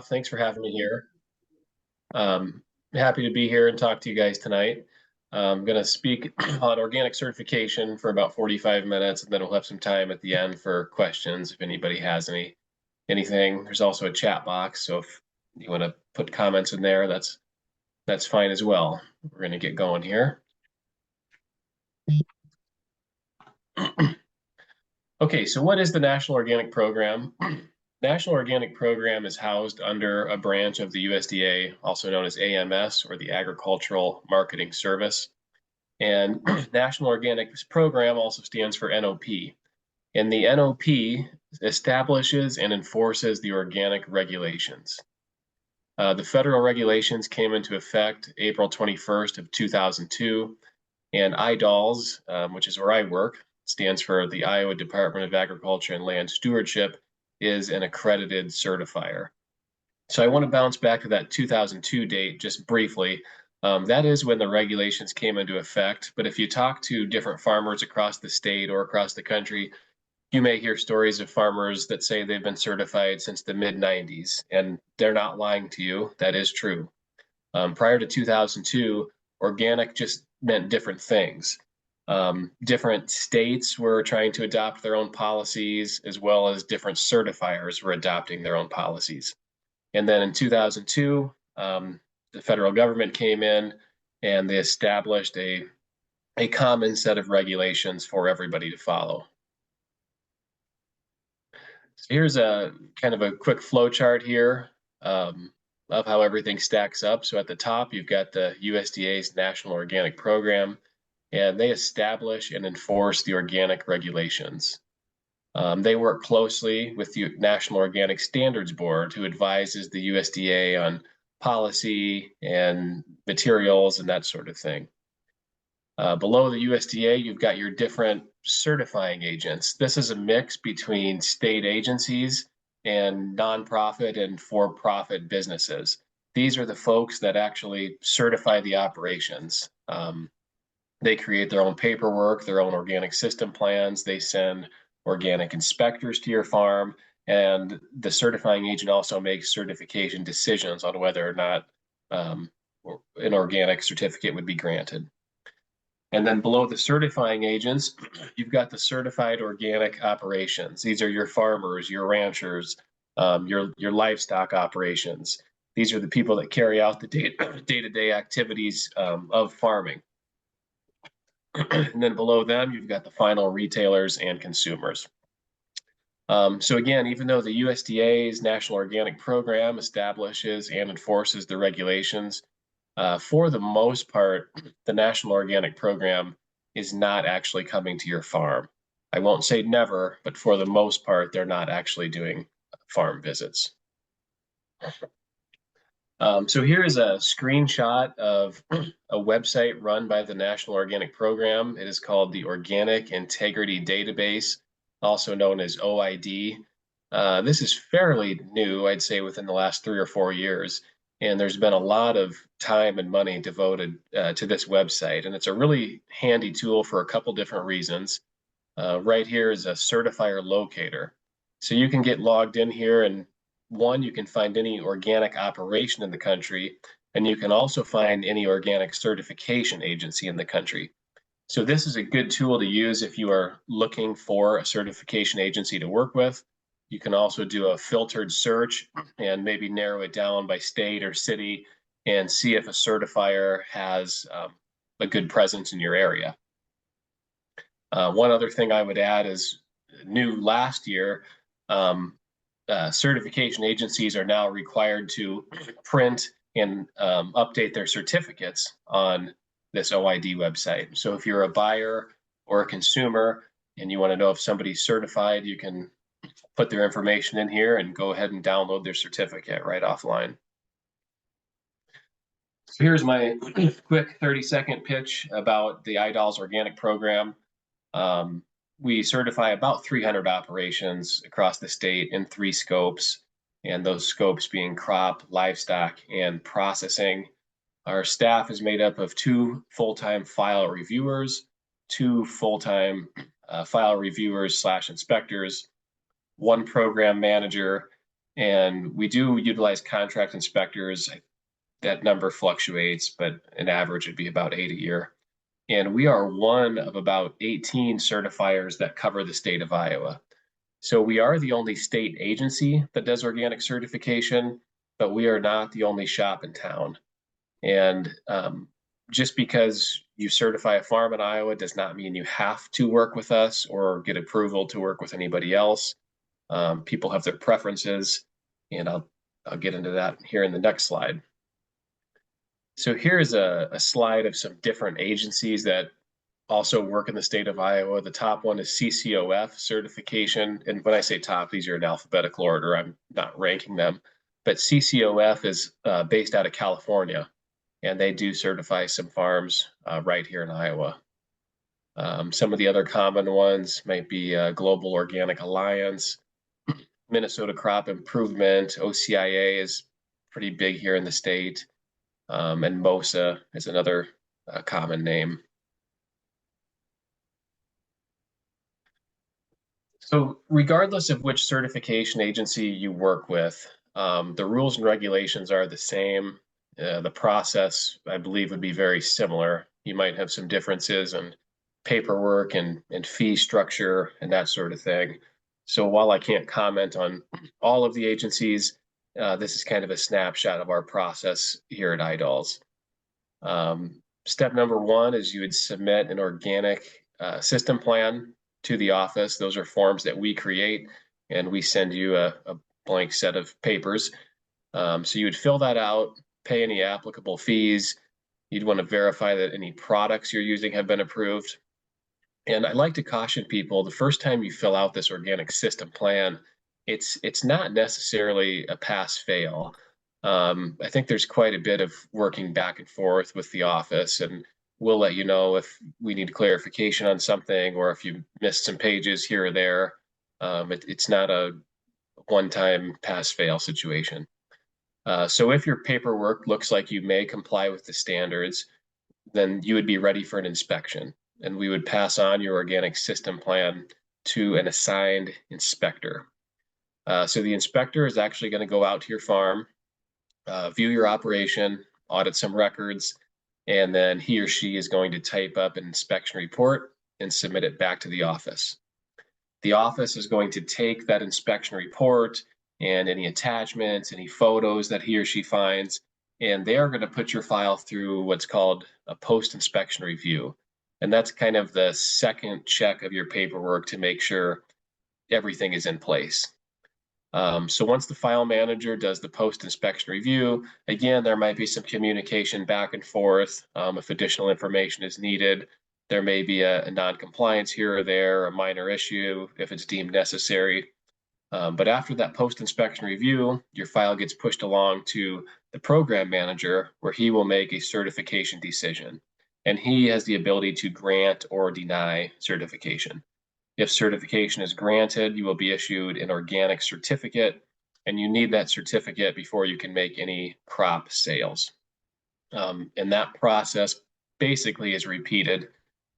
Thanks for having me here. Um, Happy to be here and talk to you guys tonight. I'm going to speak on organic certification for about 45 minutes, and then we'll have some time at the end for questions if anybody has anything. There's also a chat box, so if you want to put comments in there, that's fine as well. We're going to get going here. Okay, so what is the National Organic Program? National Organic Program is housed under a branch of the USDA, also known as AMS, or the Agricultural Marketing Service. And National Organic Program also stands for NOP. And the NOP establishes and enforces the organic regulations. The federal regulations came into effect April 21st of 2002, and IDALS, which is where I work, stands for the Iowa Department of Agriculture and Land Stewardship, is an accredited certifier. So I want to bounce back to that 2002 date just briefly. That is when the regulations came into effect. But if you talk to different farmers across the state or across the country, you may hear stories of farmers that say they've been certified since the mid-90s, and they're not lying to you. That is true. Prior to 2002, organic just meant different things. Different states were trying to adopt their own policies, as well as different certifiers were adopting their own policies. And then in 2002, the federal government came in and they established a common set of regulations for everybody to follow. So here's a kind of a quick flow chart here of how everything stacks up. So at the top, you've got the USDA's National Organic Program, and they establish and enforce the organic regulations. They work closely with the National Organic Standards Board, who advises the USDA on policy and materials and that sort of thing. Below the USDA, you've got your different certifying agents. This is a mix between state agencies and nonprofit and for-profit businesses. These are the folks that actually certify the operations. They create their own paperwork, their own organic system plans. They send organic inspectors to your farm, and the certifying agent also makes certification decisions on whether or not an organic certificate would be granted. And then below the certifying agents, you've got the certified organic operations. These are your farmers, your ranchers, your livestock operations. These are the people that carry out the day-to-day activities of farming. And then below them, you've got the final retailers and consumers. So again, even though the USDA's National Organic Program establishes and enforces the regulations, for the most part, the National Organic Program is not actually coming to your farm. I won't say never, but for the most part, they're not actually doing farm visits. So here is a screenshot of a website run by the National Organic Program. It is called the Organic Integrity Database, also known as OID. This is fairly new, I'd say within the last 3 or 4 years. And there's been a lot of time and money devoted to this website. And it's a really handy tool for a couple different reasons. Right here is a certifier locator. So you can get logged in here, and one, you can find any organic operation in the country, and you can also find any organic certification agency in the country. So this is a good tool to use if you are looking for a certification agency to work with. You can also do a filtered search and maybe narrow it down by state or city and see if a certifier has a good presence in your area. One other thing I would add is new last year, certification agencies are now required to print and update their certificates on this OID website. So if you're a buyer or a consumer and you want to know if somebody's certified, you can put their information in here and go ahead and download their certificate right offline. So here's my quick 30-second pitch about the IDALS Organic Program. We certify about 300 operations across the state in 3 scopes, and those scopes being crop, livestock, and processing. Our staff is made up of 2 full-time file reviewers, 2 full-time file reviewers / inspectors, 1 program manager, And we do utilize contract inspectors. That number fluctuates, but an average would be about 8 a year. And we are one of about 18 certifiers that cover the state of Iowa. So we are the only state agency that does organic certification, but we are not the only shop in town. And just because you certify a farm in Iowa does not mean you have to work with us or get approval to work with anybody else. People have their preferences, and I'll get into that here in the next slide. So here's a slide of some different agencies that also work in the state of Iowa. The top one is CCOF certification. And when I say top, these are in alphabetical order. I'm not ranking them. But CCOF is based out of California, and they do certify some farms right here in Iowa. Some of the other common ones might be Global Organic Alliance, Minnesota Crop Improvement, OCIA is pretty big here in the state, and MOSA is another common name. So regardless of which certification agency you work with, the rules and regulations are the same. The process, I believe, would be very similar. You might have some differences in paperwork and fee structure and that sort of thing. So while I can't comment on all of the agencies, this is kind of a snapshot of our process here at IDOLS. Step number one is you would submit an organic system plan to the office. Those are forms that we create, and we send you a blank set of papers. So you would fill that out, pay any applicable fees. You'd want to verify that any products you're using have been approved. And I'd like to caution people, the first time you fill out this organic system plan, it's not necessarily a pass-fail. I think there's quite a bit of working back and forth with the office, and we'll let you know if we need clarification on something or if you missed some pages here or there. It's not a one-time pass-fail situation. So if your paperwork looks like you may comply with the standards, then you would be ready for an inspection, and we would pass on your organic system plan to an assigned inspector. So the inspector is actually going to go out to your farm, view your operation, audit some records, and then he or she is going to type up an inspection report and submit it back to the office. The office is going to take that inspection report and any attachments, any photos that he or she finds, and they are going to put your file through what's called a post-inspection review. And that's kind of the second check of your paperwork to make sure everything is in place. So once the file manager does the post-inspection review, again, there might be some communication back and forth. If additional information is needed, there may be a non-compliance here or there, a minor issue if it's deemed necessary. But after that post-inspection review, your file gets pushed along to the program manager, where he will make a certification decision. And he has the ability to grant or deny certification. If certification is granted, you will be issued an organic certificate, and you need that certificate before you can make any crop sales. And that process basically is repeated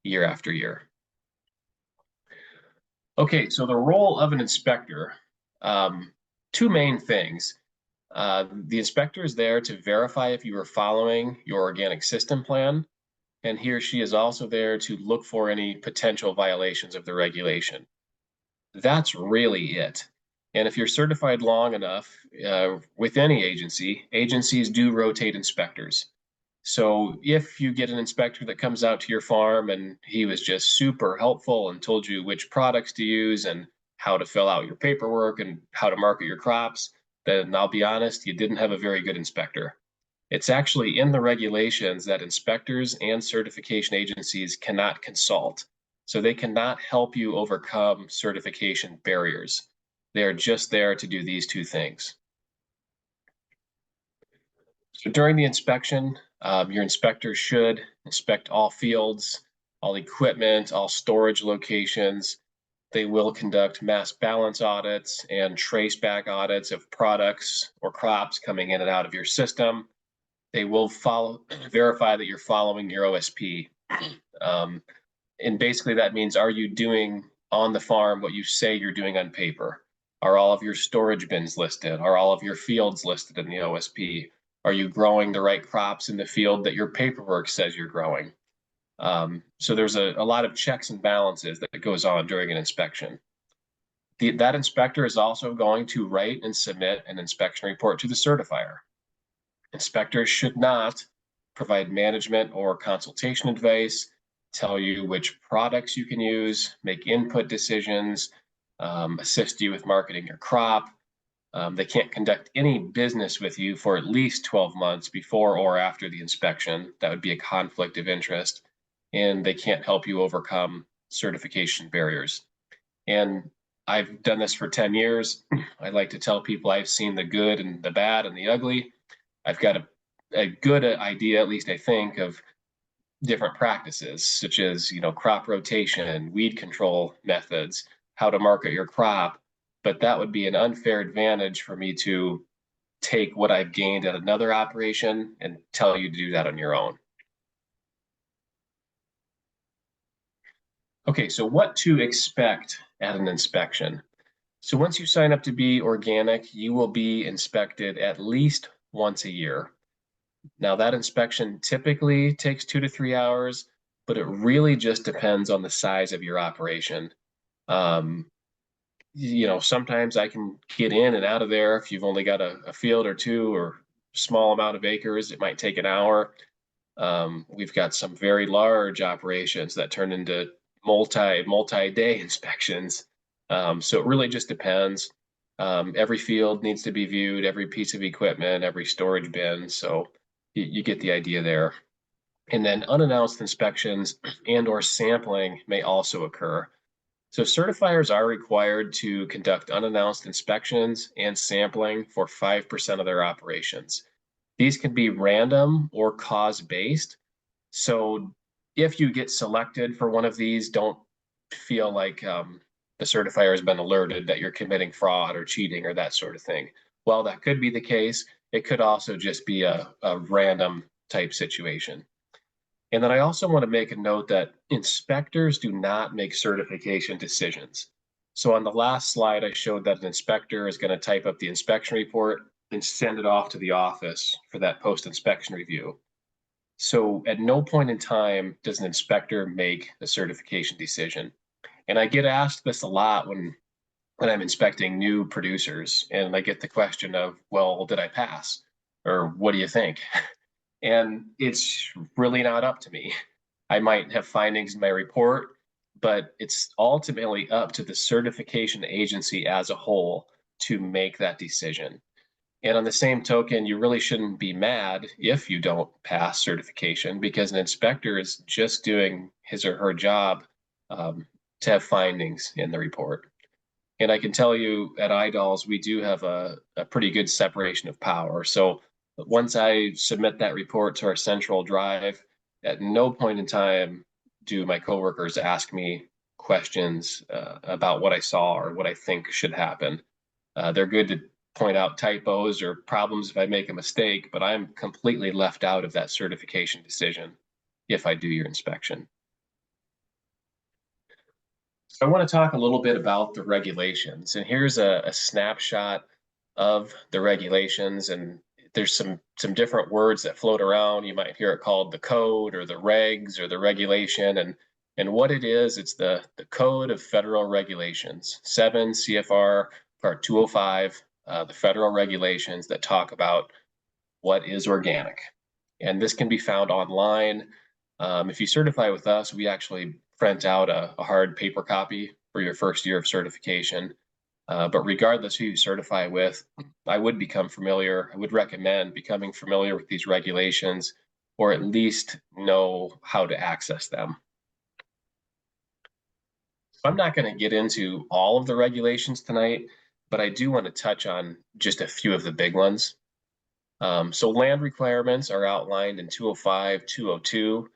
year after year. Okay, so the role of an inspector, two main things. The inspector is there to verify if you are following your organic system plan, and he or she is also there to look for any potential violations of the regulation. That's really it. And if you're certified long enough with any agency, agencies do rotate inspectors. So if you get an inspector that comes out to your farm and he was just super helpful and told you which products to use and how to fill out your paperwork and how to market your crops, then I'll be honest, you didn't have a very good inspector. It's actually in the regulations that inspectors and certification agencies cannot consult. So they cannot help you overcome certification barriers. They are just there to do these two things. So during the inspection, your inspector should inspect all fields, all equipment, all storage locations. They will conduct mass balance audits and trace back audits of products or crops coming in and out of your system. They will verify that you're following your OSP. And basically that means, are you doing on the farm what you say you're doing on paper? Are all of your storage bins listed? Are all of your fields listed in the OSP? Are you growing the right crops in the field that your paperwork says you're growing? So there's a lot of checks and balances that goes on during an inspection. That inspector is also going to write and submit an inspection report to the certifier. Inspectors should not provide management or consultation advice, tell you which products you can use, make input decisions, assist you with marketing your crop. They can't conduct any business with you for at least 12 months before or after the inspection. That would be a conflict of interest. And they can't help you overcome certification barriers. And I've done this for 10 years. I like to tell people I've seen the good and the bad and the ugly. I've got a good idea, at least I think, of different practices, such as, crop rotation, weed control methods, how to market your crop. But that would be an unfair advantage for me to take what I've gained at another operation and tell you to do that on your own. Okay, so what to expect at an inspection. So once you sign up to be organic, you will be inspected at least once a year. Now that inspection typically takes 2 to 3 hours, but it really just depends on the size of your operation. Sometimes I can get in and out of there. If you've only got a field or two or small amount of acres, it might take an hour. We've got some very large operations that turn into multi-day inspections. So it really just depends. Every field needs to be viewed, every piece of equipment, every storage bin. So you get the idea there. And then unannounced inspections and or sampling may also occur. So certifiers are required to conduct unannounced inspections and sampling for 5% of their operations. These can be random or cause-based. So if you get selected for one of these, don't feel like the certifier has been alerted that you're committing fraud or cheating or that sort of thing. While that could be the case, it could also just be a random type situation. And then I also want to make a note that inspectors do not make certification decisions. So on the last slide, I showed that an inspector is going to type up the inspection report and send it off to the office for that post-inspection review. So at no point in time does an inspector make a certification decision. And I get asked this a lot when I'm inspecting new producers, and I get the question of, well, did I pass? Or what do you think? And it's really not up to me. I might have findings in my report, but it's ultimately up to the certification agency as a whole to make that decision. And on the same token, you really shouldn't be mad if you don't pass certification, because an inspector is just doing his or her job to have findings in the report. And I can tell you at IDOLS, we do have a pretty good separation of power. So once I submit that report to our central drive, at no point in time do my coworkers ask me questions about what I saw or what I think should happen. They're good to point out typos or problems if I make a mistake, but I'm completely left out of that certification decision if I do your inspection. So I want to talk a little bit about the regulations, and here's a snapshot of the regulations. And there's some different words that float around. You might hear it called the code or the regs or the regulation, and what it is, it's the Code of Federal Regulations, 7 CFR Part 205, the federal regulations that talk about what is organic. And this can be found online. If you certify with us, we actually print out a hard paper copy for your first year of certification. But regardless who you certify with, I would recommend becoming familiar with these regulations, or at least know how to access them. So I'm not going to get into all of the regulations tonight, but I do want to touch on just a few of the big ones. So land requirements are outlined in 205, 202,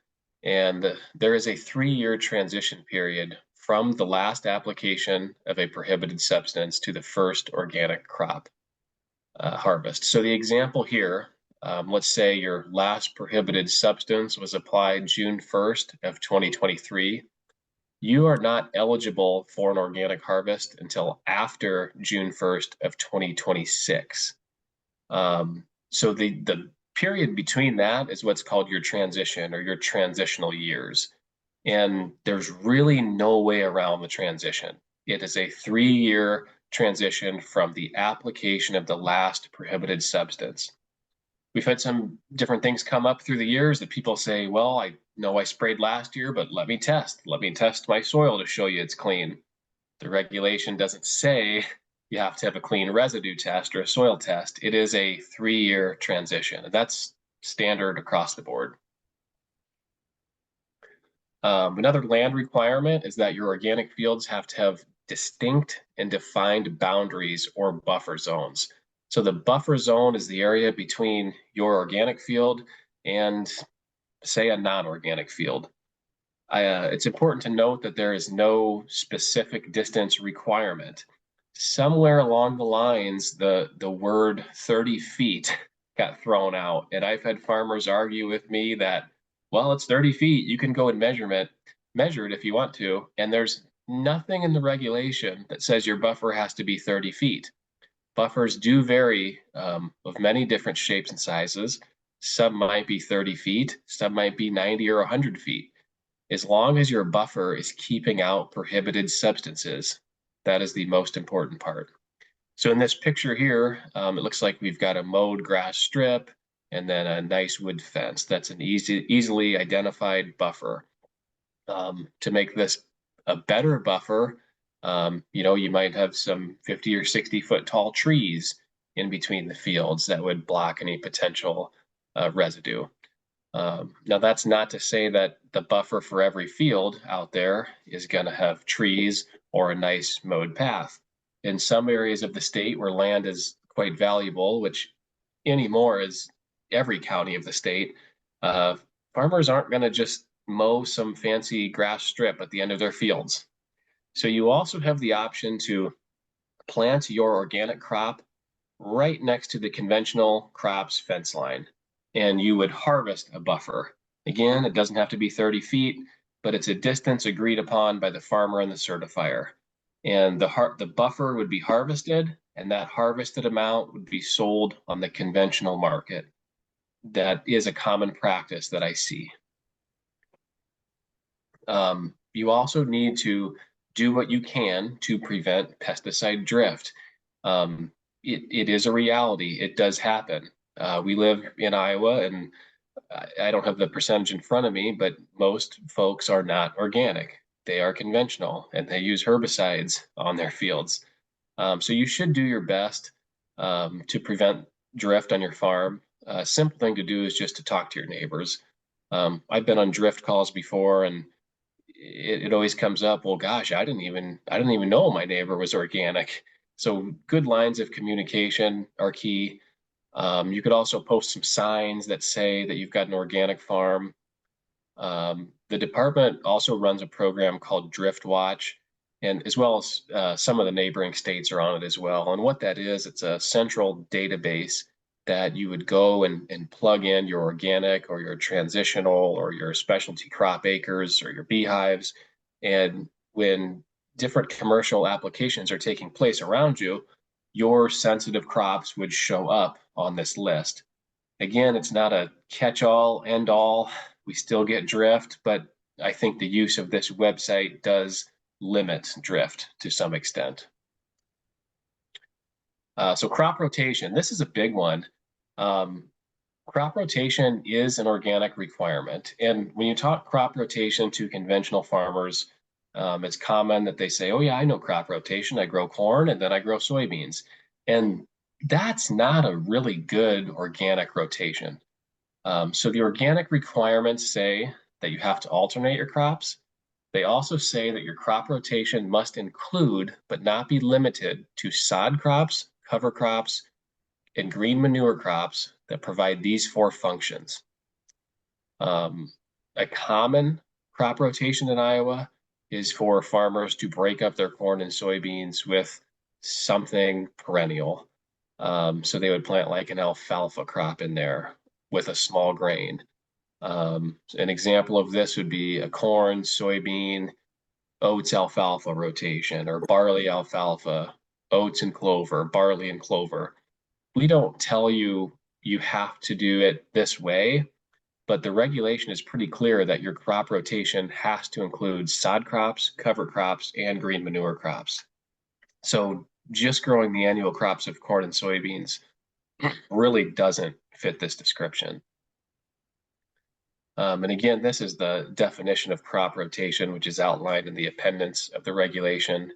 and there is a 3-year transition period from the last application of a prohibited substance to the first organic crop harvest. So the example here, let's say your last prohibited substance was applied June 1st of 2023. you are not eligible for an organic harvest until after June 1st of 2026. So the period between that is what's called your transition or your transitional years. And there's really no way around the transition. It is a 3-year transition from the application of the last prohibited substance. We've had some different things come up through the years that people say, well, I know I sprayed last year, but let me test my soil to show you it's clean. The regulation doesn't say you have to have a clean residue test or a soil test. It is a 3-year transition. That's standard across the board. Another land requirement is that your organic fields have to have distinct and defined boundaries or buffer zones. So the buffer zone is the area between your organic field and, say, a non-organic field. It's important to note that there is no specific distance requirement. Somewhere along the lines, the word 30 feet got thrown out, and I've had farmers argue with me that, well, it's 30 feet, you can go and measure it if you want to, and there's nothing in the regulation that says your buffer has to be 30 feet. Buffers do vary of many different shapes and sizes. Some might be 30 feet, some might be 90 or 100 feet. As long as your buffer is keeping out prohibited substances, that is the most important part. So in this picture here, it looks like we've got a mowed grass strip and then a nice wood fence. That's an easily identified buffer. To make this a better buffer, you might have some 50 or 60 foot tall trees in between the fields that would block any potential residue. Now, that's not to say that the buffer for every field out there is going to have trees or a nice mowed path. In some areas of the state where land is quite valuable, which anymore is every county of the state, farmers aren't going to just mow some fancy grass strip at the end of their fields. So you also have the option to plant your organic crop right next to the conventional crops fence line, and you would harvest a buffer. Again, it doesn't have to be 30 feet, but it's a distance agreed upon by the farmer and the certifier. And the buffer would be harvested, and that harvested amount would be sold on the conventional market. That is a common practice that I see. You also need to do what you can to prevent pesticide drift. It is a reality. It does happen. We live in Iowa, and I don't have the percentage in front of me, but most folks are not organic. They are conventional, and they use herbicides on their fields. So you should do your best to prevent drift on your farm. A simple thing to do is just to talk to your neighbors. I've been on drift calls before, and it always comes up, well, gosh, I didn't even know my neighbor was organic. So good lines of communication are key. You could also post some signs that say that you've got an organic farm. The department also runs a program called Drift Watch, and as well as some of the neighboring states are on it as well. And what that is, it's a central database that you would go and plug in your organic or your transitional or your specialty crop acres or your beehives. And when different commercial applications are taking place around you, your sensitive crops would show up on this list. Again, it's not a catch-all, end-all. We still get drift, but I think the use of this website does limit drift to some extent. So crop rotation, this is a big one. Crop rotation is an organic requirement. And when you talk crop rotation to conventional farmers, it's common that they say, oh yeah, I know crop rotation. I grow corn and then I grow soybeans. And that's not a really good organic rotation. So the organic requirements say that you have to alternate your crops. They also say that your crop rotation must include, but not be limited to sod crops, cover crops, and green manure crops that provide these 4 functions. A common crop rotation in Iowa is for farmers to break up their corn and soybeans with something perennial. So they would plant like an alfalfa crop in there with a small grain. An example of this would be a corn, soybean, oats alfalfa rotation or barley alfalfa, oats and clover, barley and clover. We don't tell you you have to do it this way, but the regulation is pretty clear that your crop rotation has to include sod crops, cover crops, and green manure crops. So just growing the annual crops of corn and soybeans really doesn't fit this description. And again, this is the definition of crop rotation, which is outlined in the appendix of the regulation.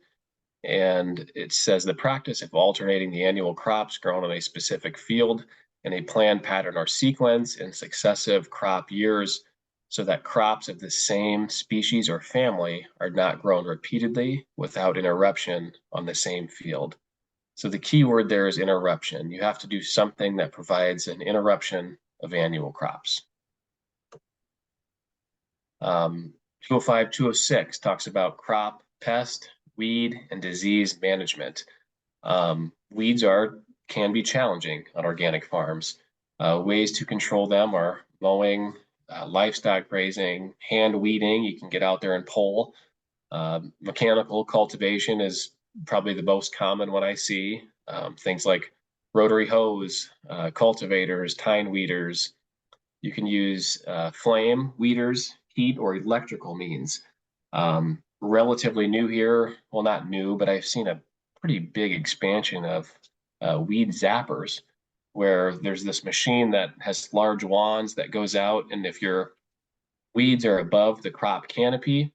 And it says the practice of alternating the annual crops grown on a specific field in a planned pattern or sequence in successive crop years so that crops of the same species or family are not grown repeatedly without interruption on the same field. So the key word there is interruption. You have to do something that provides an interruption of annual crops. 205, 206 talks about crop, pest, weed, and disease management. Weeds can be challenging on organic farms. Ways to control them are mowing, livestock grazing, hand weeding. You can get out there and pull. Mechanical cultivation is probably the most common one I see. Things like rotary hose, cultivators, tine weeders. You can use flame weeders, heat, or electrical means. Relatively new here, well, not new, but I've seen a pretty big expansion of weed zappers, where there's this machine that has large wands that goes out, and if your weeds are above the crop canopy,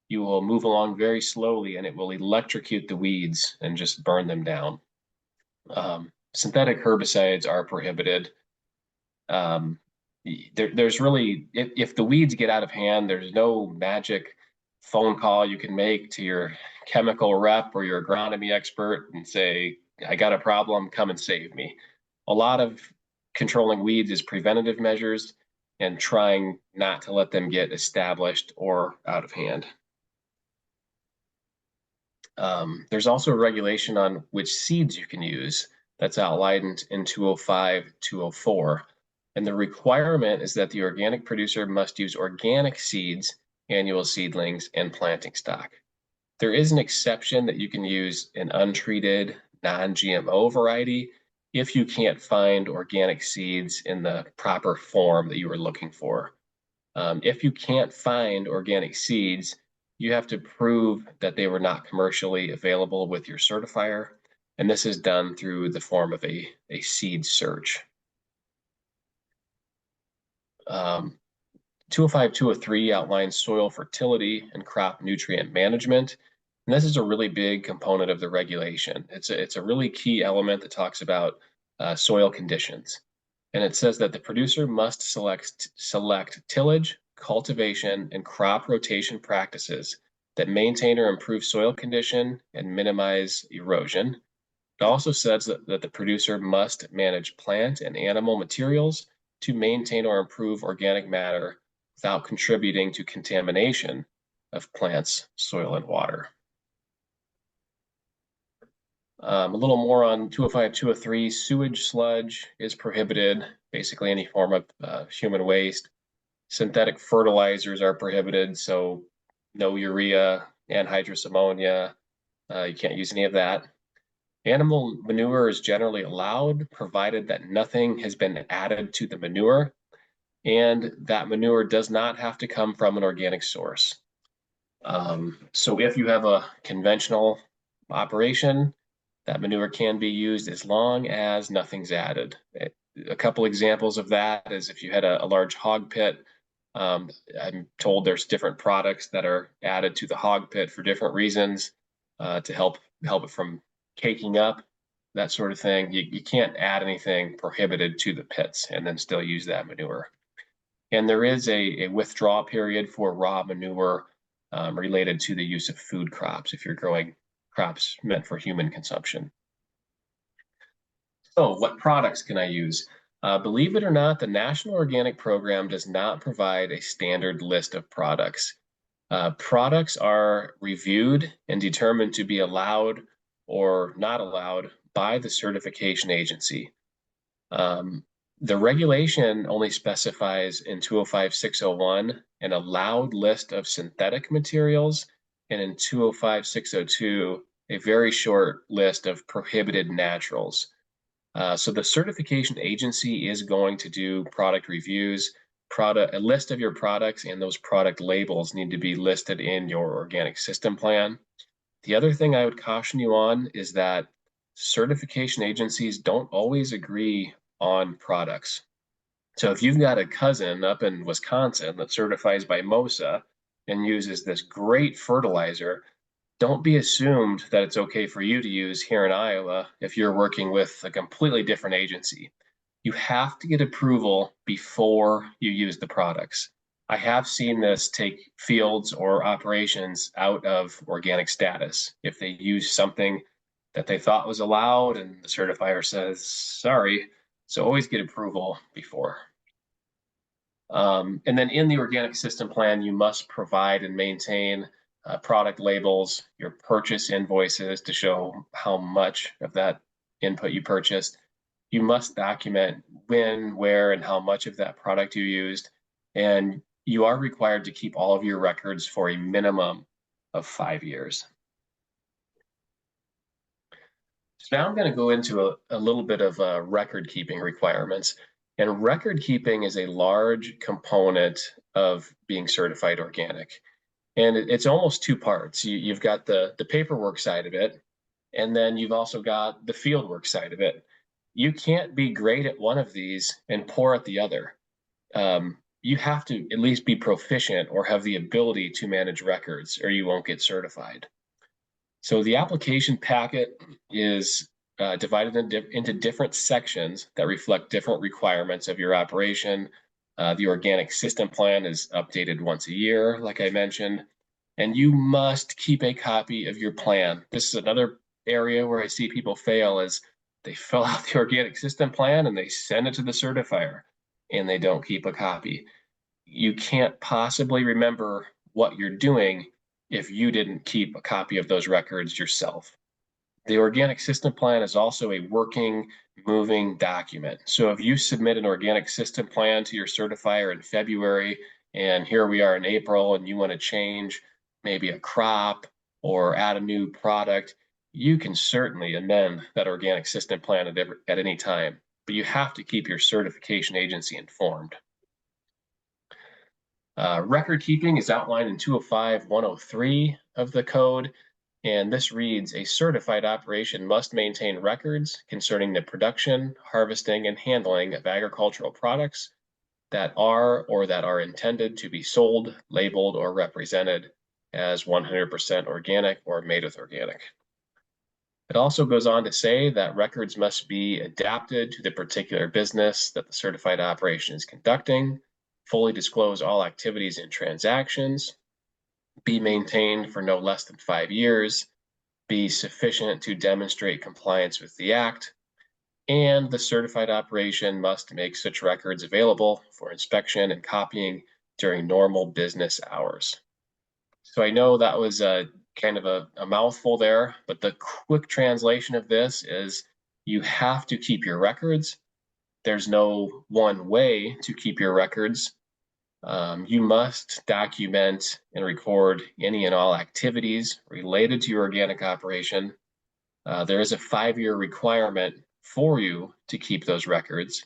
you will move along very slowly and it will electrocute the weeds and just burn them down. Synthetic herbicides are prohibited. There's really, if the weeds get out of hand, there's no magic phone call you can make to your chemical rep or your agronomy expert and say, I got a problem, come and save me. A lot of controlling weeds is preventative measures and trying not to let them get established or out of hand. There's also a regulation on which seeds you can use that's outlined in 205, 204. And the requirement is that the organic producer must use organic seeds, annual seedlings, and planting stock. There is an exception that you can use an untreated, non-GMO variety if you can't find organic seeds in the proper form that you were looking for. If you can't find organic seeds, you have to prove that they were not commercially available with your certifier, and this is done through the form of a seed search. 205, 203 outlines soil fertility and crop nutrient management. And this is a really big component of the regulation. It's a really key element that talks about soil conditions. And it says that the producer must select tillage, cultivation, and crop rotation practices that maintain or improve soil condition and minimize erosion. It also says that the producer must manage plant and animal materials to maintain or improve organic matter without contributing to contamination of plants, soil, and water. A little more on 205, 203, sewage sludge is prohibited, basically any form of human waste. Synthetic fertilizers are prohibited, so no urea, anhydrous ammonia, you can't use any of that. Animal manure is generally allowed, provided that nothing has been added to the manure, and that manure does not have to come from an organic source. So if you have a conventional operation, that manure can be used as long as nothing's added. A couple examples of that is if you had a large hog pit, I'm told there's different products that are added to the hog pit for different reasons to help it from caking up, that sort of thing. You can't add anything prohibited to the pits and then still use that manure. And there is a withdrawal period for raw manure related to the use of food crops if you're growing crops meant for human consumption. So what products can I use? Believe it or not, the National Organic Program does not provide a standard list of products. Products are reviewed and determined to be allowed or not allowed by the certification agency. The regulation only specifies in 205-601 an allowed list of synthetic materials and in 205-602, a very short list of prohibited naturals. So the certification agency is going to do product reviews, a list of your products, and those product labels need to be listed in your organic system plan. The other thing I would caution you on is that certification agencies don't always agree on products. So if you've got a cousin up in Wisconsin that certifies by MOSA and uses this great fertilizer, don't be assumed that it's okay for you to use here in Iowa if you're working with a completely different agency. You have to get approval before you use the products. I have seen this take fields or operations out of organic status if they use something that they thought was allowed and the certifier says, sorry. So always get approval before. And then in the organic system plan, you must provide and maintain product labels, your purchase invoices to show how much of that input you purchased. You must document when, where, and how much of that product you used. And you are required to keep all of your records for a minimum of 5 years. So now I'm going to go into a little bit of record keeping requirements. And record keeping is a large component of being certified organic. And it's almost two parts. You've got the paperwork side of it, and then you've also got the fieldwork side of it. You can't be great at one of these and poor at the other. You have to at least be proficient or have the ability to manage records, or you won't get certified. So the application packet is divided into different sections that reflect different requirements of your operation. The organic system plan is updated once a year, like I mentioned, and you must keep a copy of your plan. This is another area where I see people fail is they fill out the organic system plan and they send it to the certifier and they don't keep a copy. You can't possibly remember what you're doing if you didn't keep a copy of those records yourself. The organic system plan is also a working, moving document. So if you submit an organic system plan to your certifier in February, and here we are in April, and you want to change maybe a crop or add a new product, you can certainly amend that organic system plan at any time, but you have to keep your certification agency informed. Record keeping is outlined in 205-103 of the code, and this reads, a certified operation must maintain records concerning the production, harvesting, and handling of agricultural products that are or that are intended to be sold, labeled, or represented as 100% organic or made with organic. It also goes on to say that records must be adapted to the particular business that the certified operation is conducting, fully disclose all activities and transactions, be maintained for no less than 5 years, be sufficient to demonstrate compliance with the Act, and the certified operation must make such records available for inspection and copying during normal business hours. So I know that was kind of a mouthful there, but the quick translation of this is you have to keep your records. There's no one way to keep your records. You must document and record any and all activities related to your organic operation. There is a 5-year requirement for you to keep those records,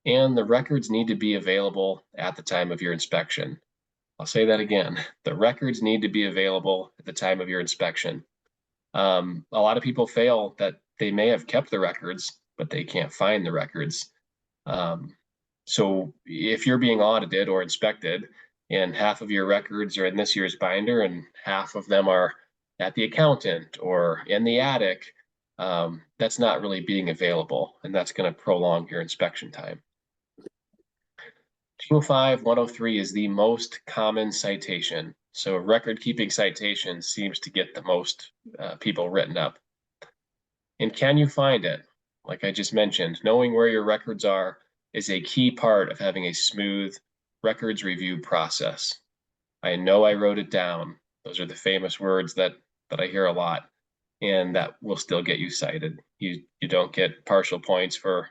and the records need to be available at the time of your inspection. I'll say that again. The records need to be available at the time of your inspection. A lot of people fail that they may have kept the records, but they can't find the records. So if you're being audited or inspected and half of your records are in this year's binder and half of them are at the accountant or in the attic, that's not really being available, and that's going to prolong your inspection time. 205-103 is the most common citation. So record keeping citation seems to get the most people written up. And can you find it? Like I just mentioned, knowing where your records are is a key part of having a smooth records review process. I know I wrote it down. Those are the famous words that I hear a lot, and that will still get you cited. You don't get partial points for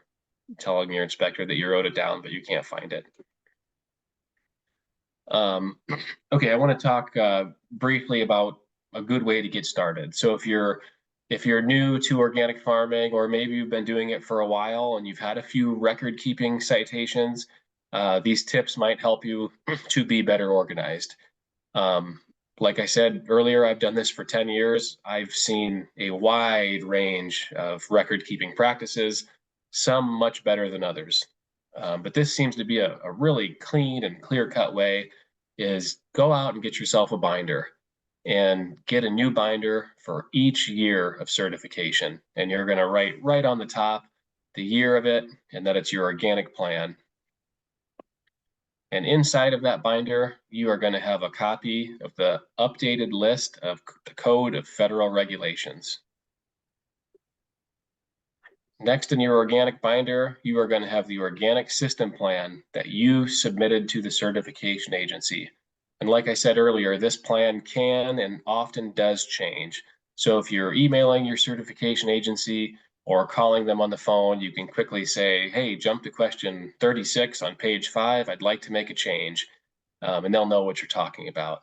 telling your inspector that you wrote it down, but you can't find it. Okay, I want to talk briefly about a good way to get started. So if you're new to organic farming, or maybe you've been doing it for a while and you've had a few record keeping citations, these tips might help you to be better organized. Like I said earlier, I've done this for 10 years. I've seen a wide range of record keeping practices, some much better than others. But this seems to be a really clean and clear-cut way, is go out and get yourself a binder and get a new binder for each year of certification. And you're going to write right on the top the year of it and that it's your organic plan. And inside of that binder, you are going to have a copy of the updated list of the Code of Federal Regulations. Next in your organic binder, you are going to have the organic system plan that you submitted to the certification agency. And like I said earlier, this plan can and often does change. So if you're emailing your certification agency or calling them on the phone, you can quickly say, hey, jump to question 36 on page 5. I'd like to make a change. And they'll know what you're talking about.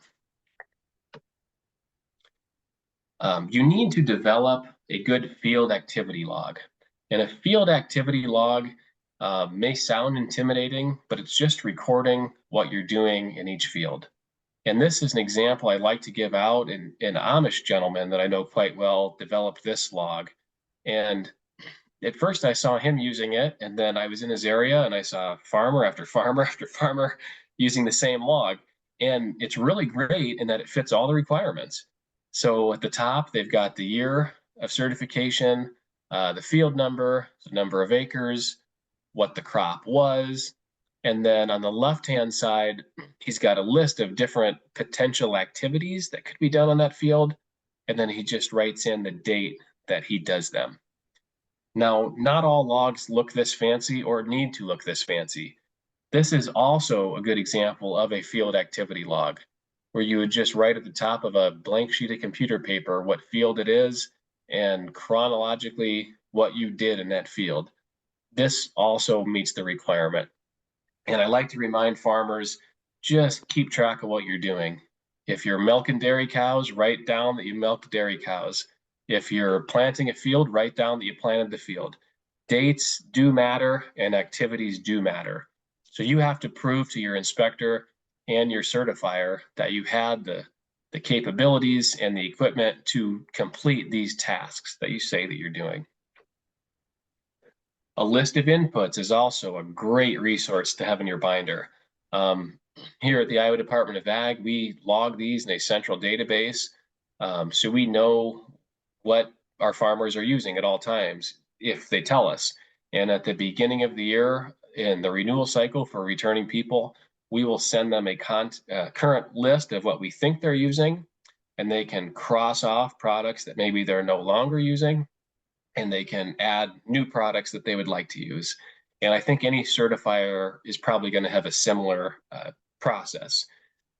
You need to develop a good field activity log. And a field activity log may sound intimidating, but it's just recording what you're doing in each field. And this is an example I like to give out. An Amish gentleman that I know quite well developed this log. And at first I saw him using it, and then I was in his area and I saw farmer after farmer after farmer using the same log. And it's really great in that it fits all the requirements. So at the top, they've got the year of certification, the field number, the number of acres, what the crop was. And then on the left-hand side, he's got a list of different potential activities that could be done on that field. And then he just writes in the date that he does them. Now, not all logs look this fancy or need to look this fancy. This is also a good example of a field activity log, where you would just write at the top of a blank sheet of computer paper what field it is and chronologically what you did in that field. This also meets the requirement. And I like to remind farmers, just keep track of what you're doing. If you're milking dairy cows, write down that you milked dairy cows. If you're planting a field, write down that you planted the field. Dates do matter and activities do matter. So you have to prove to your inspector and your certifier that you had the capabilities and the equipment to complete these tasks that you say that you're doing. A list of inputs is also a great resource to have in your binder. Here at the Iowa Department of Ag, we log these in a central database, so we know what our farmers are using at all times if they tell us. And at the beginning of the year, in the renewal cycle for returning people, we will send them a current list of what we think they're using, and they can cross off products that maybe they're no longer using, and they can add new products that they would like to use. And I think any certifier is probably going to have a similar process.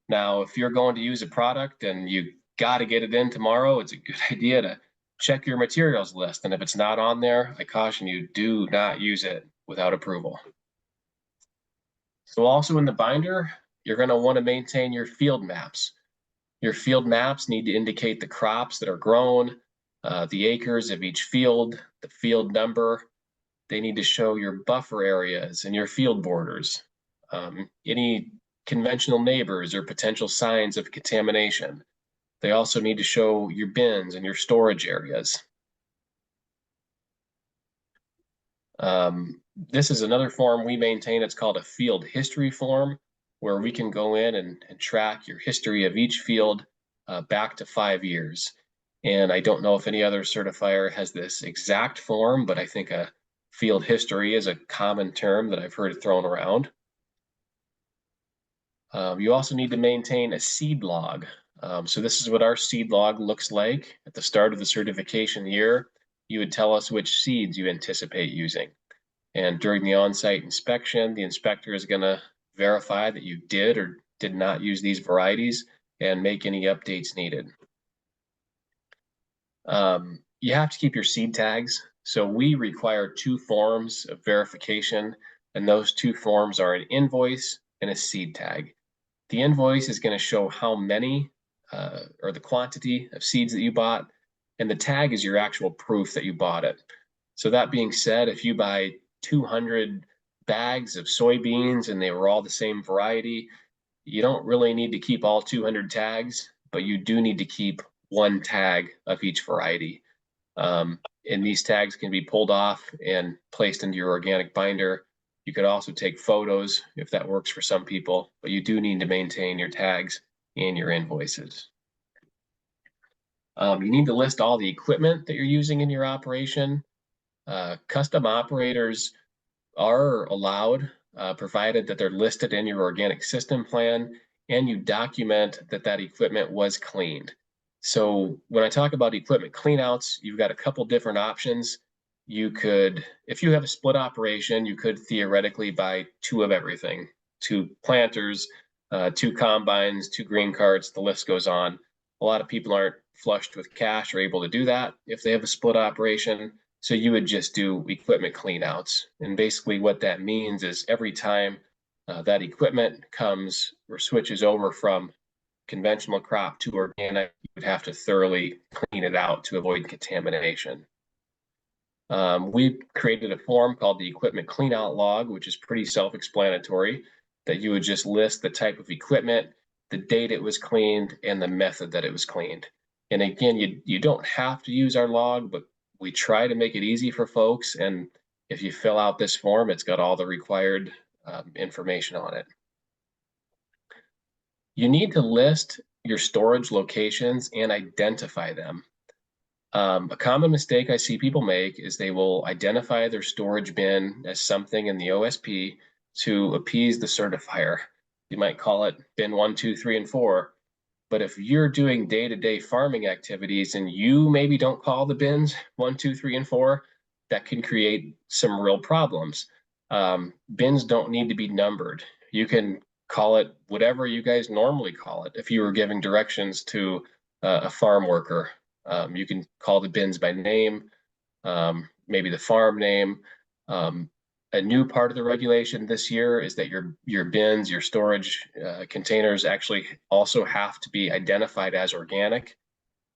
Now, if you're going to use a product and you got to get it in tomorrow, it's a good idea to check your materials list. And if it's not on there, I caution you, do not use it without approval. So also in the binder, you're going to want to maintain your field maps. Your field maps need to indicate the crops that are grown, the acres of each field, the field number. They need to show your buffer areas and your field borders, any conventional neighbors or potential signs of contamination. They also need to show your bins and your storage areas. This is another form we maintain. It's called a field history form, where we can go in and track your history of each field back to 5 years. And I don't know if any other certifier has this exact form, but I think a field history is a common term that I've heard thrown around. You also need to maintain a seed log. So this is what our seed log looks like. At the start of the certification year, you would tell us which seeds you anticipate using. And during the on-site inspection, the inspector is going to verify that you did or did not use these varieties and make any updates needed. You have to keep your seed tags. So we require 2 forms of verification, and those 2 forms are an invoice and a seed tag. The invoice is going to show how many or the quantity of seeds that you bought, and the tag is your actual proof that you bought it. So that being said, if you buy 200 bags of soybeans and they were all the same variety, you don't really need to keep all 200 tags, but you do need to keep one tag of each variety. And these tags can be pulled off and placed into your organic binder. You could also take photos if that works for some people, but you do need to maintain your tags and your invoices. You need to list all the equipment that you're using in your operation. Custom operators are allowed, provided that they're listed in your organic system plan and you document that that equipment was cleaned. So when I talk about equipment cleanouts, you've got a couple different options. You could, if you have a split operation, you could theoretically buy 2 of everything, 2 planters, 2 combines, 2 green carts, the list goes on. A lot of people aren't flushed with cash or able to do that if they have a split operation. So you would just do equipment cleanouts. And basically what that means is every time that equipment comes or switches over from conventional crop to organic, you would have to thoroughly clean it out to avoid contamination. We created a form called the equipment cleanout log, which is pretty self-explanatory, that you would just list the type of equipment, the date it was cleaned, and the method that it was cleaned. And again, you don't have to use our log, but we try to make it easy for folks. And if you fill out this form, it's got all the required information on it. You need to list your storage locations and identify them. A common mistake I see people make is they will identify their storage bin as something in the OSP to appease the certifier. You might call it bin 1, 2, 3, and 4. But if you're doing day-to-day farming activities and you maybe don't call the bins 1, 2, 3, and 4, that can create some real problems. Bins don't need to be numbered. You can call it whatever you guys normally call it. If you were giving directions to a farm worker, you can call the bins by name, maybe the farm name. A new part of the regulation this year is that your bins, your storage containers actually also have to be identified as organic.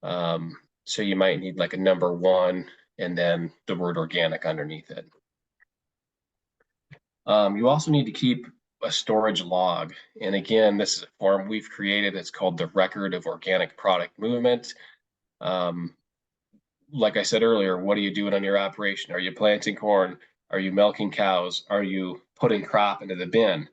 So you might need like a number 1 and then the word organic underneath it. You also need to keep a storage log. And again, this is a form we've created. It's called the Record of Organic Product Movement. Like I said earlier, what are you doing on your operation? Are you planting corn? Are you milking cows? Are you putting crop into the bin?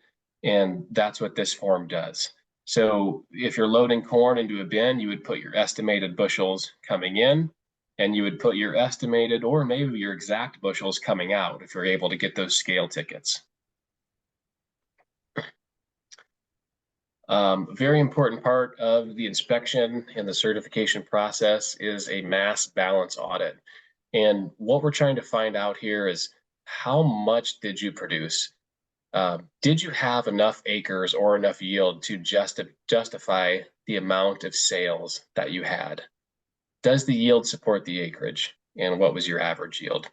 And that's what this form does. So if you're loading corn into a bin, you would put your estimated bushels coming in, and you would put your estimated or maybe your exact bushels coming out if you're able to get those scale tickets. Very important part of the inspection and the certification process is a mass balance audit. And what we're trying to find out here is how much did you produce? Did you have enough acres or enough yield to justify the amount of sales that you had? Does the yield support the acreage? And what was your average yield?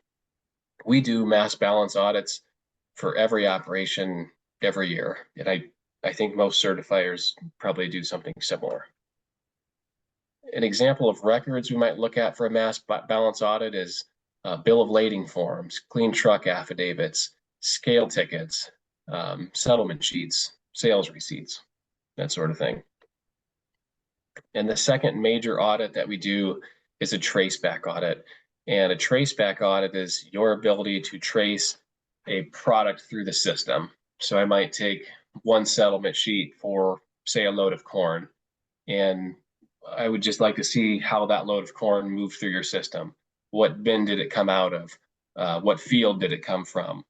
We do mass balance audits for every operation every year. And I think most certifiers probably do something similar. An example of records we might look at for a mass balance audit is bill of lading forms, clean truck affidavits, scale tickets, settlement sheets, sales receipts, that sort of thing. And the second major audit that we do is a traceback audit. And a traceback audit is your ability to trace a product through the system. So I might take one settlement sheet for, say, a load of corn, and I would just like to see how that load of corn moved through your system. What bin did it come out of? What field did it come from?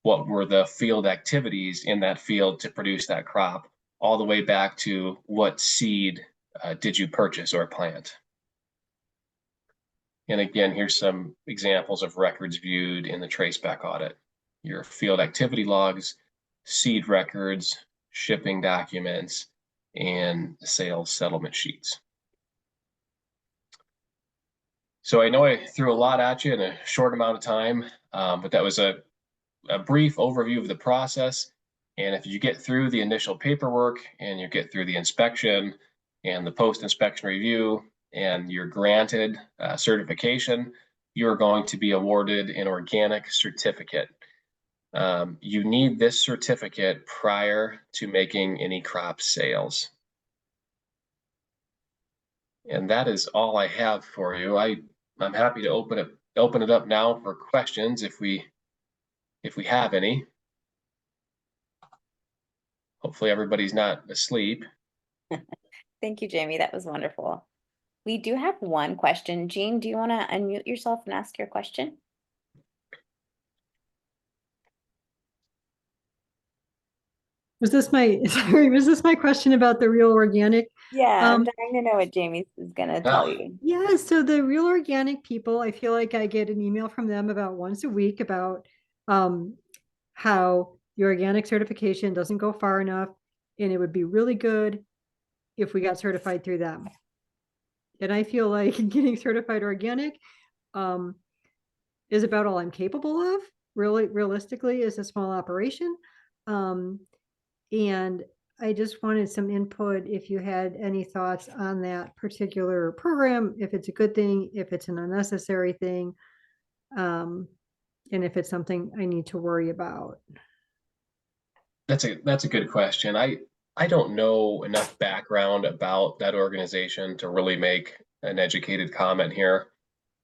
What were the field activities in that field to produce that crop, all the way back to what seed did you purchase or plant? And again, here's some examples of records viewed in the traceback audit. Your field activity logs, seed records, shipping documents, and sales settlement sheets. So I know I threw a lot at you in a short amount of time, but that was a brief overview of the process. And if you get through the initial paperwork and you get through the inspection and the post-inspection review, and you're granted certification, you're going to be awarded an organic certificate. You need this certificate prior to making any crop sales. And that is all I have for you. I'm happy to open it up now for questions if we have any. Hopefully everybody's not asleep. Thank you, Jamey. That was wonderful. We do have one question. Jean, do you want to unmute yourself and ask your question? Was this my question about the real organic? Yeah, I'm dying to know what Jamey is going to tell you. Yeah, so the real organic people, I feel like I get an email from them about once a week about how the organic certification doesn't go far enough, and it would be really good if we got certified through them. And I feel like getting certified organic is about all I'm capable of, really, realistically, as a small operation. And I just wanted some input if you had any thoughts on that particular program, if it's a good thing, if it's an unnecessary thing, and if it's something I need to worry about. That's a good question. I don't know enough background about that organization to really make an educated comment here.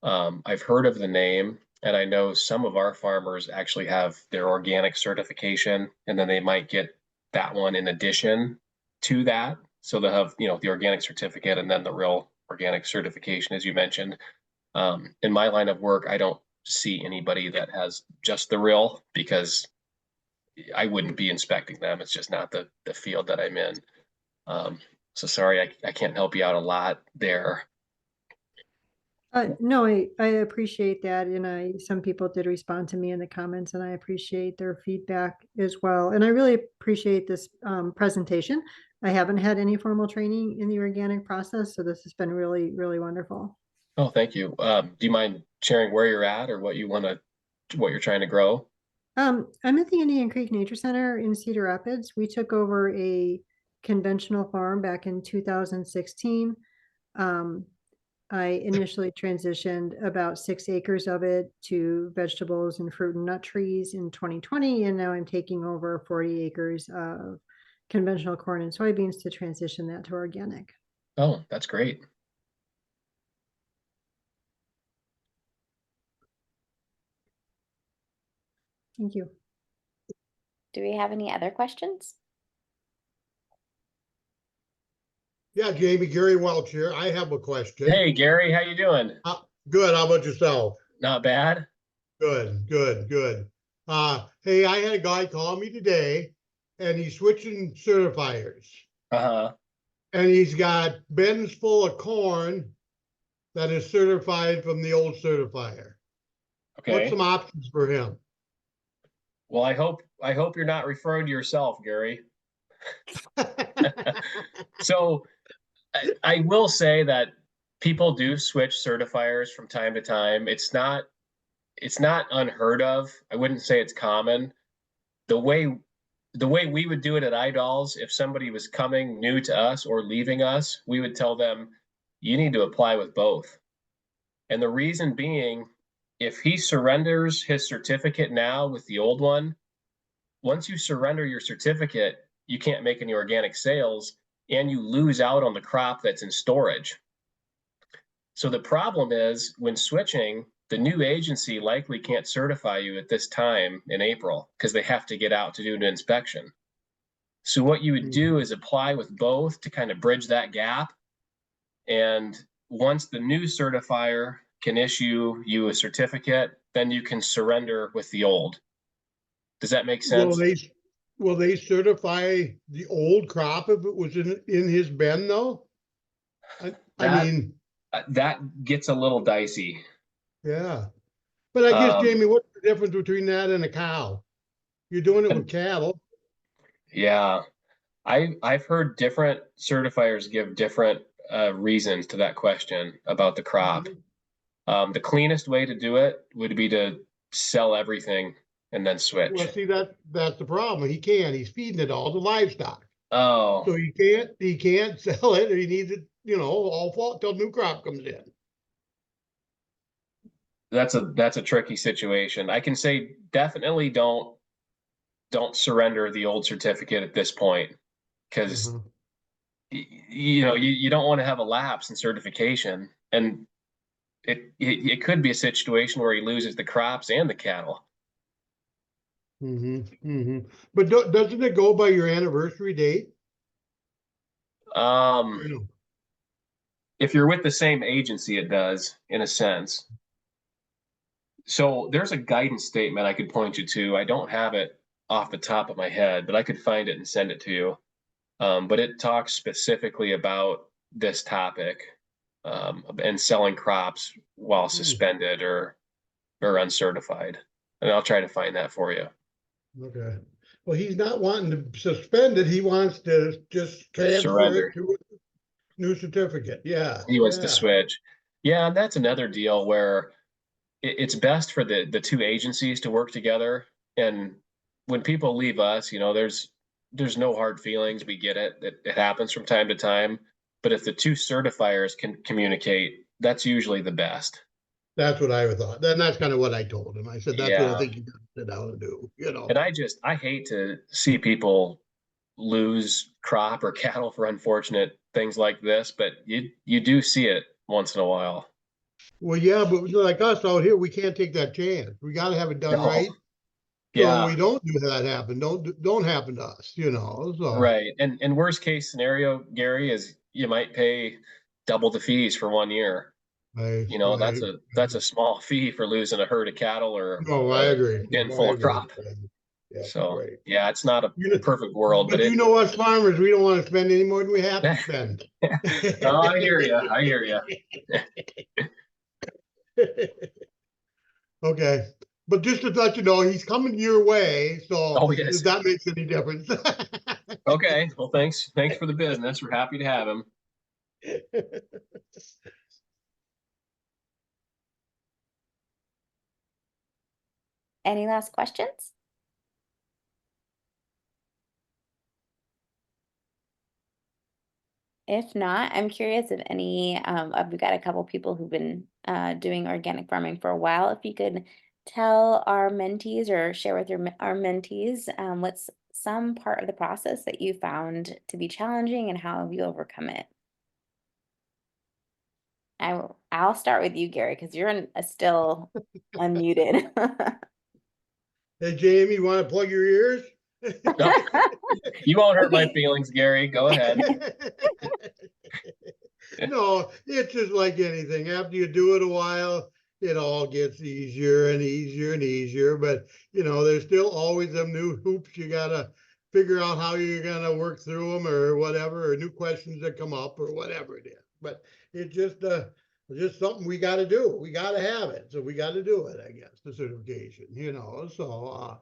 I've heard of the name, and I know some of our farmers actually have their organic certification, and then they might get that one in addition to that. So they'll have, the organic certificate and then the real organic certification, as you mentioned. In my line of work, I don't see anybody that has just the real, because I wouldn't be inspecting them. It's just not the field that I'm in. So sorry, I can't help you out a lot there. No, I appreciate that. And some people did respond to me in the comments, and I appreciate their feedback as well. And I really appreciate this presentation. I haven't had any formal training in the organic process, so this has been really, really wonderful. Oh, thank you. Do you mind sharing where you're at or what you're trying to grow? I'm at the Indian Creek Nature Center in Cedar Rapids. We took over a conventional farm back in 2016. I initially transitioned about 6 acres of it to vegetables and fruit and nut trees in 2020, and now I'm taking over 40 acres of conventional corn and soybeans to transition that to organic. Oh, that's great. Thank you. Do we have any other questions? Yeah, Jamie, Gary Welch here. I have a question. Hey, Gary, how you doing? Good. How about yourself? Not bad. Good. Hey, I had a guy call me today, and he's switching certifiers. Uh-huh. And he's got bins full of corn that is certified from the old certifier. Okay. What's some options for him? Well, I hope you're not referring to yourself, Gary. So I will say that people do switch certifiers from time to time. It's not unheard of. I wouldn't say it's common. The way we would do it at iDolls, if somebody was coming new to us or leaving us, we would tell them, you need to apply with both. And the reason being, if he surrenders his certificate now with the old one, once you surrender your certificate, you can't make any organic sales, and you lose out on the crop that's in storage. So the problem is, when switching, the new agency likely can't certify you at this time in April because they have to get out to do an inspection. So what you would do is apply with both to kind of bridge that gap. And once the new certifier can issue you a certificate, then you can surrender with the old. Does that make sense? Will they certify the old crop if it was in his bin though? I mean, that gets a little dicey. Yeah. But I guess, Jamie, what's the difference between that and a cow? You're doing it with cattle. Yeah. I've heard different certifiers give different reasons to that question about the crop. The cleanest way to do it would be to sell everything and then switch. Well, see, that's the problem. He can't. He's feeding it all to livestock. Oh, So he can't sell it, or he needs it, all fall till new crop comes in. that's a tricky situation. I can say definitely don't surrender the old certificate at this point, because Uh-huh. you don't want to have a lapse in certification, and it could be a situation where he loses the crops and the cattle. But doesn't it go by your anniversary date? Um, You know, if you're with the same agency, it does in a sense. So there's a guidance statement I could point you to. I don't have it off the top of my head, but I could find it and send it to you. But it talks specifically about this topic, and selling crops while hmm, suspended or uncertified. And I'll try to find that for you. okay. Well, he's not wanting to suspend it. He wants to just transfer it Surrender. to a new certificate. Yeah, He wants to yeah. switch. Yeah, and that's another deal where it's best for the two agencies to work together. And when people leave us, there's no hard feelings. We get it. It happens from time to time. But if the two certifiers can communicate, that's usually the best. That's what I thought. Then that's kind of what I told him. I said, that's what I Yeah. think you got to sit down and do. And I hate to see people lose crop or cattle for unfortunate things like this, but you do see it once in a while. Well, yeah, but like us out here, we can't take that chance. We got to have it done No. right. So Yeah. we don't do that happen. Don't happen to us. So Right. And worst case scenario, Gary, is you might pay double the fees for 1 year. I, That's I, a small fee for losing a herd of cattle or no, I a agree. bin No, I full of agree. crop. Yeah, So right. yeah, it's not a You know, perfect world, but but it us farmers, we don't want to spend any more than we have to spend. oh, I hear you. I hear you. Okay. But just to let you know, he's coming your way. So Oh if yes. that makes any difference. Okay. Well, thanks for the business. We're happy to have him. Any last questions? If not, I'm curious if we've got a couple people who've been doing organic farming for a while. If you could tell our mentees or share with our mentees what's some part of the process that you found to be challenging and how have you overcome it? I'll start with you, Gary, because you're still unmuted. Hey, Jamie, you want to plug your ears? No, you won't hurt my feelings, Gary. Go ahead. No, it's just like anything. After you do it a while, it all gets easier and easier and easier. But there's still always some new hoops you gotta figure out how you're gonna work through them or whatever, or new questions that come up or whatever it is. But it's just something we got to do. We got to have it, so we got to do it. I guess the certification. So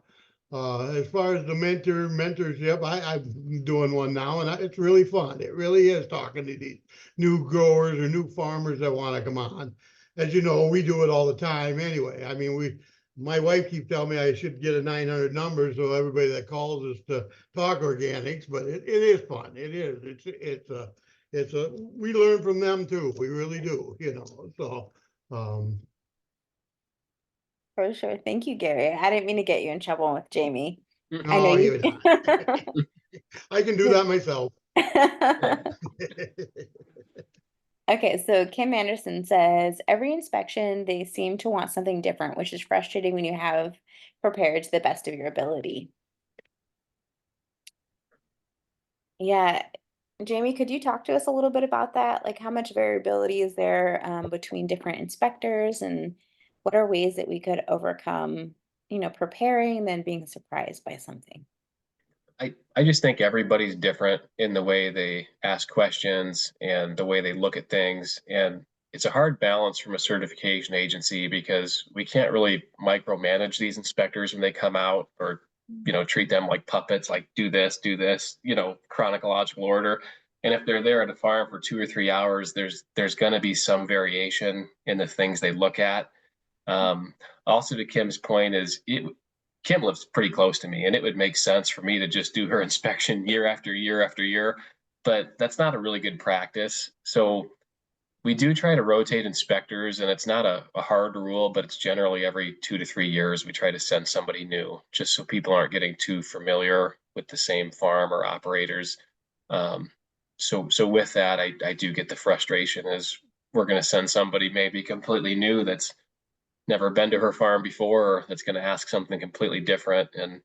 as far as the mentorship, I'm doing one now, and it's really fun. It really is talking to these new growers or new farmers that want to come on. As you know, we do it all the time anyway. I mean, my wife keeps telling me I should get a 900 number so everybody that calls us to talk organics, but it is fun. It is. We learn from them too. We really do. So For sure. Thank you, Gary. I didn't mean to get you in trouble with Jamie. I know oh, you. I can do that myself. Okay, so Kim Anderson says every inspection they seem to want something different, which is frustrating when you have prepared to the best of your ability. Yeah, Jamie, could you talk to us a little bit about that? Like how much variability is there between different inspectors and what are ways that we could overcome, preparing and then being surprised by something? I just think everybody's different in the way they ask questions and the way they look at things. And it's a hard balance from a certification agency because we can't really micromanage these inspectors when they come out or, treat them like puppets, like do this, chronological order. And if they're there at a farm for 2 or 3 hours, there's going to be some variation in the things they look at. Also, to Kim's point, Kim lives pretty close to me, and it would make sense for me to just do her inspection year after year after year, but that's not a really good practice. So we do try to rotate inspectors, and it's not a hard rule, but it's generally every 2 to 3 years we try to send somebody new, just so people aren't getting too familiar with the same farm or operators. So with that, I do get the frustration is we're going to send somebody maybe completely new that's never been to her farm before, or that's going to ask something completely different. And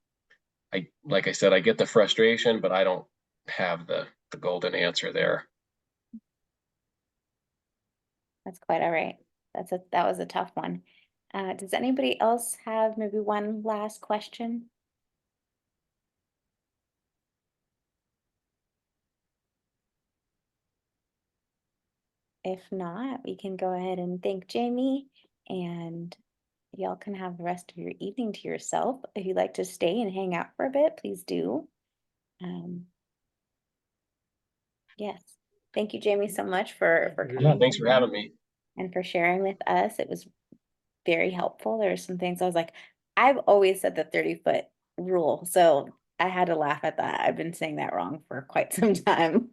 like I said, I get the frustration, but I don't have the golden answer there. That's quite all right. That was a tough one. Does anybody else have maybe one last question? If not, we can go ahead and thank Jamey, and y'all can have the rest of your evening to yourself. If you'd like to stay and hang out for a bit, please do. Yes. Thank you, Jamey, so much for Yeah, coming. Thanks for having me. And for sharing with us. It was very helpful. There are some things I was like, I've always said the 30-foot rule, so I had to laugh at that. I've been saying that wrong for quite some time.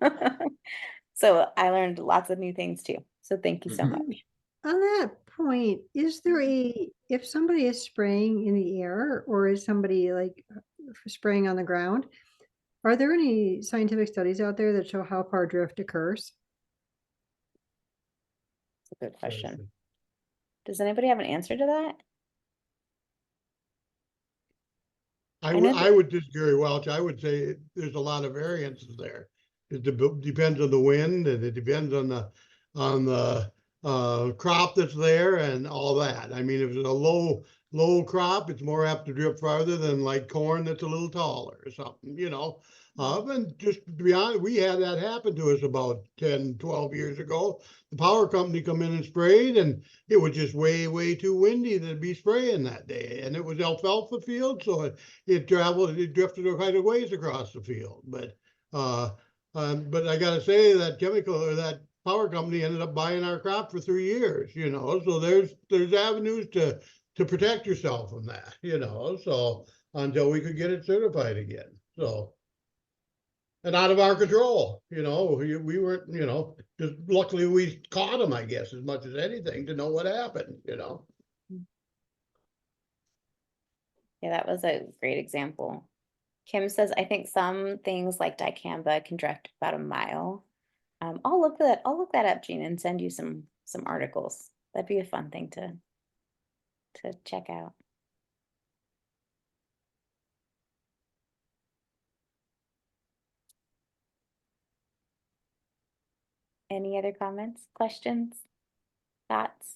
So I learned lots of new things too. So thank you so Mhm. much. On that point, is there if somebody is spraying in the air or is somebody like spraying on the ground, are there any scientific studies out there that show how far drift occurs? That's a good question. Does anybody have an answer to that? I would disagree, Welch. I would say there's a lot of variances there. It depends on the wind, and it depends on the crop that's there and all that. I mean, if it's a low crop, it's more apt to drip farther than like corn that's a little taller or something, you know. And just to be honest, we had that happen to us about 10, 12 years ago. The power company come in and sprayed, and it was just way too windy to be spraying that day. And it was alfalfa field, so it drifted quite a ways across the field. But I gotta say that chemical or that power company ended up buying our crop for 3 years, you know. So there's avenues to protect yourself from that, you know. So until we could get it certified again. So and out of our control, you know, we weren't, you know, just luckily we caught them, I guess, as much as anything to know what happened, you know. Yeah, that was a great example. Kim says, I think some things like dicamba can drift about a mile. I'll look that up, Gene, and send you some articles. That'd be a fun thing to check out. Any other comments, questions, thoughts?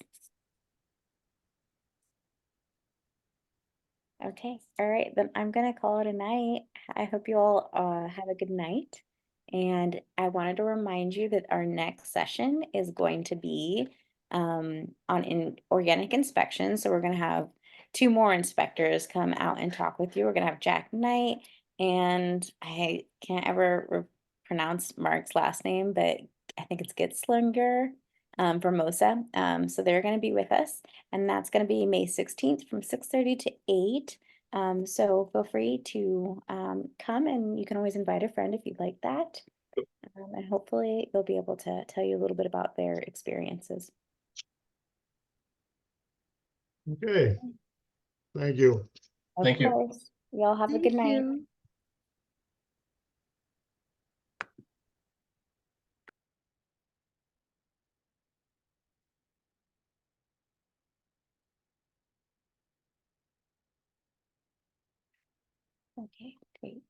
Okay, all right, then I'm gonna call it a night. I hope you all have a good night. And I wanted to remind you that our next session is going to be on organic inspection. So we're gonna have 2 more inspectors come out and talk with you. We're gonna have Jack Knight, and I can't ever pronounce Mark's last name, but I think it's Gitzlinger from MOSA. So they're gonna be with us. And that's going to be May 16th from 6:30 to 8. So feel free to come, and you can always invite a friend if you'd like that. And hopefully they'll be able to tell you a little bit about their experiences. Okay. Thank you. Thank you. Of course. Y'all have a good night. you. Okay, great.